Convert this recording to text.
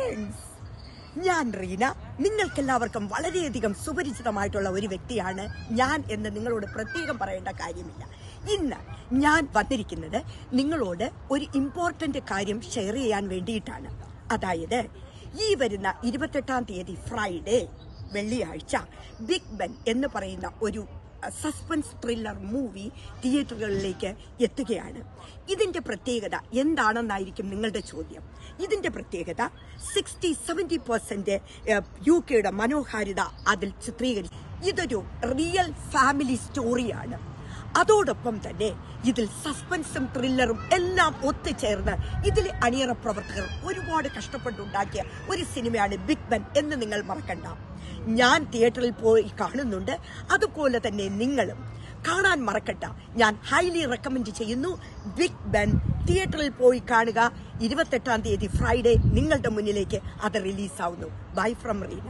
Friends, ഞാൻ റീന. നിങ്ങൾക്കെല്ലാവർക്കും വളരെയധികം സുപരിചിതമായിട്ടുള്ള ഒരു വ്യക്തിയാണ് ഞാൻ എന്ന് നിങ്ങളോട് പ്രത്യേകം പറയേണ്ട കാര്യമില്ല. ഇന്ന് ഞാൻ വന്നിരിക്കുന്നത് നിങ്ങളോട് ഒരു ഇമ്പോർട്ടന്റ് കാര്യം ഷെയർ ചെയ്യാൻ വേണ്ടിയിട്ടാണ്. അതായത് ഈ വരുന്ന 28-ാം തീയതി ഫ്രൈഡേ, വെള്ളിയാഴ്ച, ബിഗ് ബെൻ എന്ന് പറയുന്ന ഒരു സസ്പെൻസ് ത്രില്ലർ മൂവി തിയേറ്ററുകളിലേക്ക് എത്തുകയാണ്. ഇതിന്റെ പ്രത്യേകത എന്താണെന്നായിരിക്കും നിങ്ങളുടെ ചോദ്യം. ഇതിന്റെ പ്രത്യേകത 60-70% UK മനോഹാരിത അതിൽ ചിത്രീകരിച്ചു. ഇതൊരു റിയൽ ഫാമിലി സ്റ്റോറിയാണ്. അതോടൊപ്പം തന്നെ ഇതിൽ സസ്പെൻസും ത്രില്ലറും എല്ലാം ഒത്തുചേർന്ന് ഇതിലെ അണിയറ പ്രവർത്തകർ ഒരുപാട് കഷ്ടപ്പെട്ടുണ്ടാക്കിയ ഒരു സിനിമയാണ് ബിഗ് ബെൻ എന്ന് നിങ്ങൾ മറക്കണ്ട. ഞാൻ തിയേറ്ററിൽ പോയി കാണുന്നുണ്ട്, അതുപോലെ തന്നെ നിങ്ങളും കാണാൻ മറക്കണ്ട. ഞാൻ ഹൈലി റെക്കമെൻഡ് ചെയ്യുന്നു. ബിഗ് ബെൻ തിയേറ്ററിൽ പോയി കാണുക. 28-ാം തീയതി ഫ്രൈഡേ നിങ്ങളുടെ മുന്നിലേക്ക് അത് റിലീസാവുന്നു. Bye from Reena.